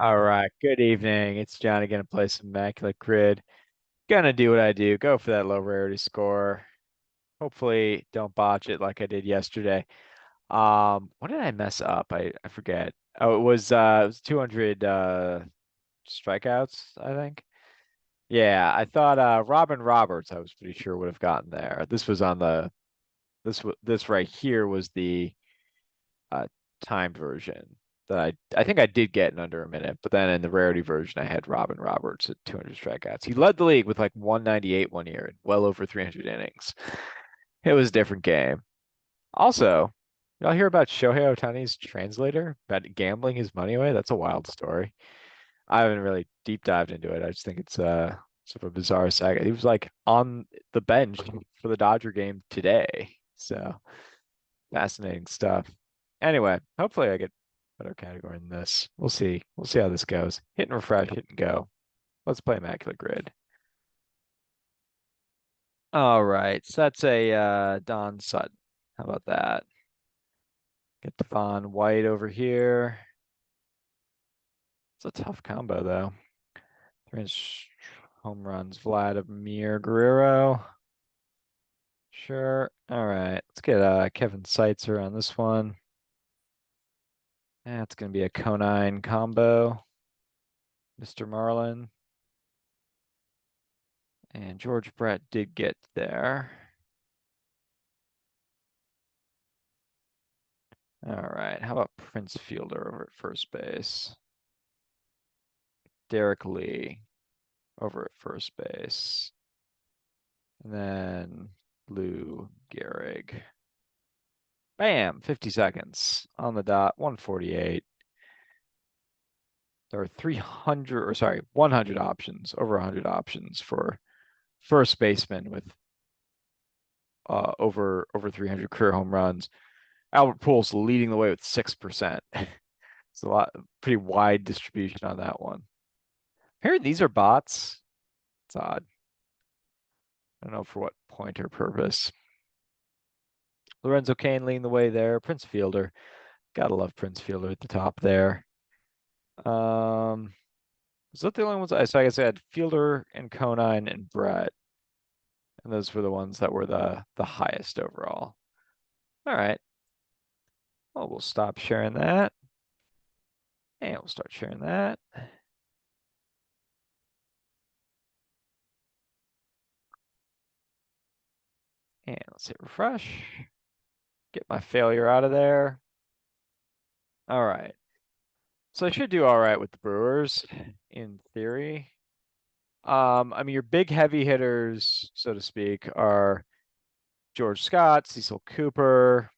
All right, good evening. It's Johnny gonna play some Immaculate Grid. Gonna do what I do, go for that low rarity score. Hopefully don't botch it like I did yesterday. What did I mess up? I forget. Oh, it was 200 strikeouts, I think. Yeah, I thought Robin Roberts I was pretty sure would have gotten there. This was on the this right here was the uh, timed version that I think I did get in under a minute, but then in the rarity version I had Robin Roberts at 200 strikeouts. He led the league with like 198 one year and well over 300 innings. It was a different game. Also, y'all hear about Shohei Ohtani's translator about gambling his money away? That's a wild story. I haven't really deep dived into it. I just think it's sort of a bizarre saga. He was like on the bench for the Dodger game today. So fascinating stuff. Anyway, hopefully I get a better category than this. We'll see. We'll see how this goes. Hit and refresh, hit and go. Let's play Immaculate Grid. All right, so that's a Don Sutton. How about that? Get Devon White over here. It's a tough combo though. Three home runs, Vladimir Guerrero. Sure. All right, let's get Kevin Seitzer on this one. That's gonna be a Conine combo. Mr. Marlin. And George Brett did get there. All right. How about Prince Fielder over at first base? Derek Lee over at first base. And then Lou Gehrig. Bam! 50 seconds on the dot. 148. There are 300, or sorry, 100 options, over 100 options for first baseman with over 300 career home runs. Albert Pujols leading the way with 6%. It's a lot, pretty wide distribution on that one. Here, these are bots. It's odd. I don't know for what point or purpose. Lorenzo Cain leading the way there. Prince Fielder. Gotta love Prince Fielder at the top there. Um, is that the only ones? So I guess I had Fielder and Conine and Brett. And those were the ones that were the highest overall. All right. Well, we'll stop sharing that. And we'll start sharing that. And let's hit refresh. Get my failure out of there. All right. So I should do all right with the Brewers in theory. I mean, your big heavy hitters, so to speak, are George Scott, Cecil Cooper.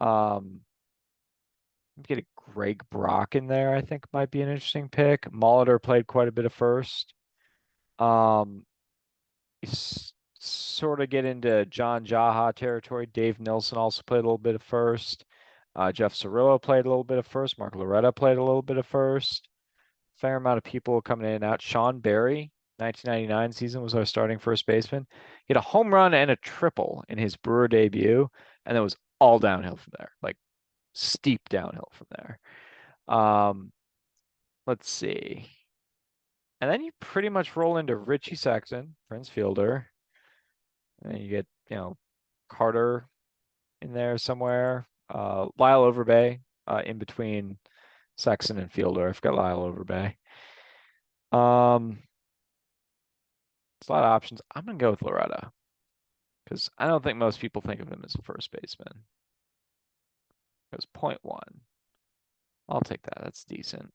Get a Greg Brock in there, I think might be an interesting pick. Molitor played quite a bit of first. Um, Sort of get into John Jaha territory. Dave Nilsson also played a little bit of first. Jeff Cirillo played a little bit of first. Mark Loretta played a little bit of first. Fair amount of people coming in and out. Sean Barry, 1999 season, was our starting first baseman. He had a home run and a triple in his Brewer debut, and it was all downhill from there, like steep downhill from there. Let's see. And then you pretty much roll into Richie Sexton, Prince Fielder, and then you get, Carter in there somewhere. Lyle Overbay, in between Sexton and Fielder. I forgot Lyle Overbay. It's a lot of options. I'm gonna go with Loretta because I don't think most people think of him as a first baseman. It was point one. I'll take that. That's decent.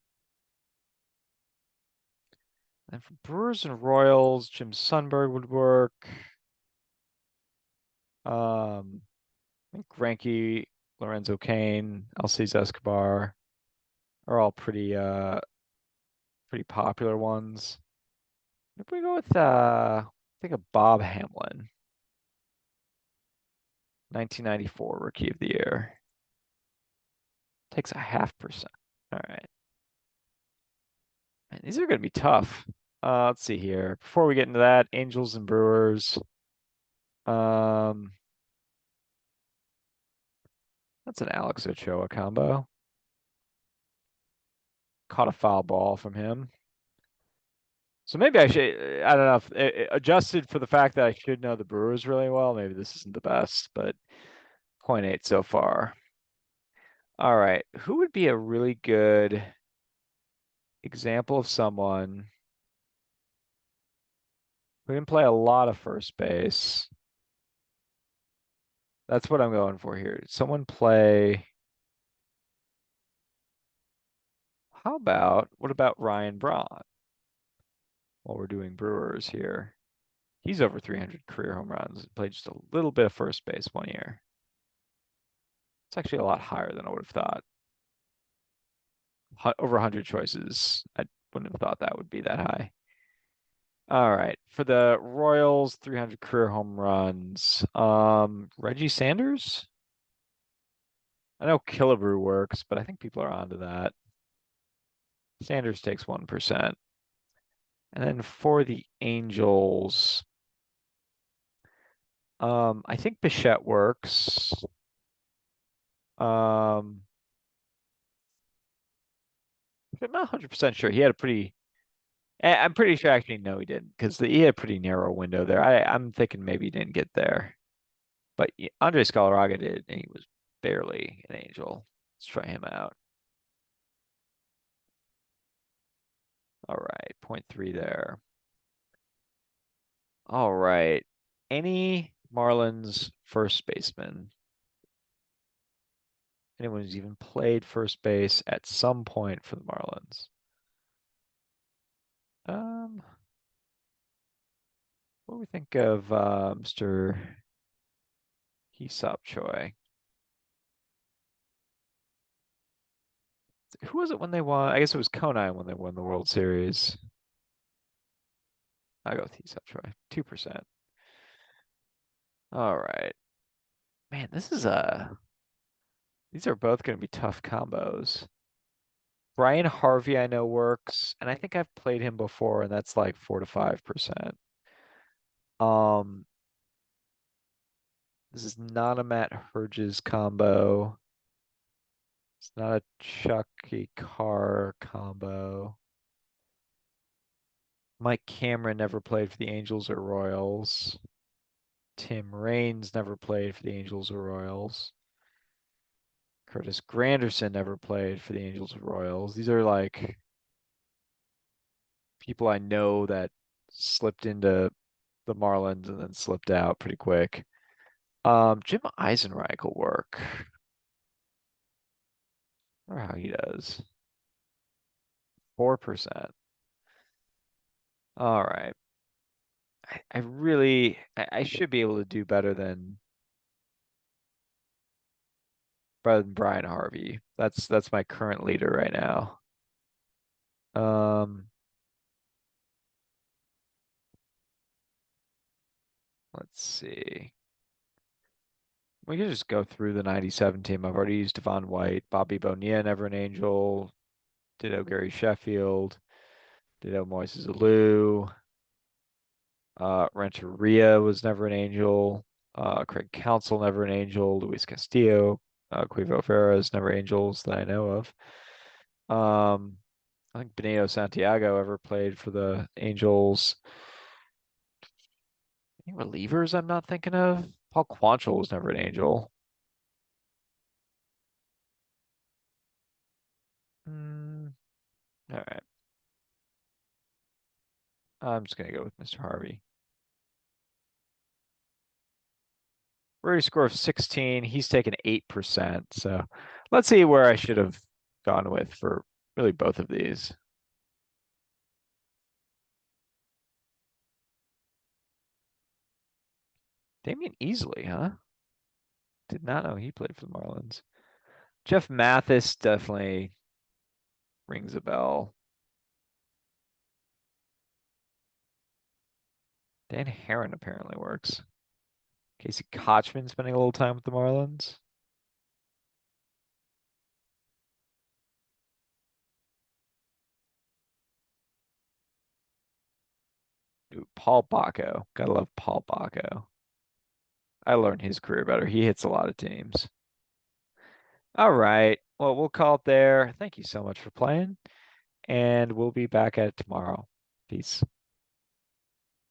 And for Brewers and Royals, Jim Sundberg would work. I think Greinke, Lorenzo Cain, Alcides Escobar are all pretty popular ones. If we go with I think of Bob Hamlin, 1994 Rookie of the Year. Takes a 0.5%. All right. Man, these are going to be tough. Let's see here. Before we get into that, Angels and Brewers. Um, that's an Alex Ochoa combo. caught a foul ball from him. So maybe I should, I don't know if adjusted for the fact that I should know the Brewers really well, maybe this isn't the best, but 0.8 so far. All right. Who would be a really good example of someone who didn't play a lot of first base? That's what I'm going for here. Someone play. What about Ryan Braun while we're doing Brewers here? He's over 300 career home runs. Played just a little bit of first base 1 year. It's actually a lot higher than I would have thought. Over 100 choices. I wouldn't have thought that would be that high. All right. For the Royals, 300 career home runs. Reggie Sanders? I know Killebrew works, but I think people are onto that. Sanders takes 1%. And then for the Angels, I think Bichette works. I'm not 100% sure. He had a pretty I'm pretty sure actually no he didn't because he had a pretty narrow window there. I'm thinking maybe he didn't get there. But Andre Scalaraga did, and he was barely an Angel. Let's try him out. All right, 0.3 there. All right. Any Marlins first baseman? Anyone who's even played first base at some point for the Marlins? What do we think of Mr. Hee-seop Choi? Who was it when they won? I guess it was Konai when they won the World Series. I'll go with Hee-seop Choi. 2%. All right. Man, these are both gonna be tough combos. Brian Harvey I know works, and I think I've played him before, and that's like 4 to 5%. Um, this is not a Matt Herges combo. It's not a Chucky Carr combo. Mike Cameron never played for the Angels or Royals. Tim Raines never played for the Angels or Royals. Curtis Granderson never played for the Angels or Royals. These are like people I know that slipped into the Marlins and then slipped out pretty quick. Jim Eisenreich will work. I wonder how he does. 4%. All right. I really I should be able to do better than Brian Harvey. That's my current leader right now. Um, let's see. We can just go through the 97 team. I've already used Devon White, Bobby Bonilla, never an Angel. Ditto Gary Sheffield. Ditto Moises Alou. Renteria was never an Angel. Craig Counsell, never an Angel. Luis Castillo. Cuevo Vera is never Angels that I know of. I think Benito Santiago ever played for the Angels. Any relievers I'm not thinking of? Paul Quantrill was never an Angel. Hmm. All right. I'm just gonna go with Mr. Harvey. Rarity score of 16. He's taken 8%. So let's see where I should have gone with for really both of these. Damian Easley, huh? Did not know he played for the Marlins. Jeff Mathis definitely rings a bell. Dan Heron apparently works. Casey Kochman spending a little time with the Marlins. Ooh, Paul Bacco. Gotta love Paul Bacco. I learned his career better. He hits a lot of teams. All right. Well, we'll call it there. Thank you so much for playing. and we'll be back at it tomorrow. Peace.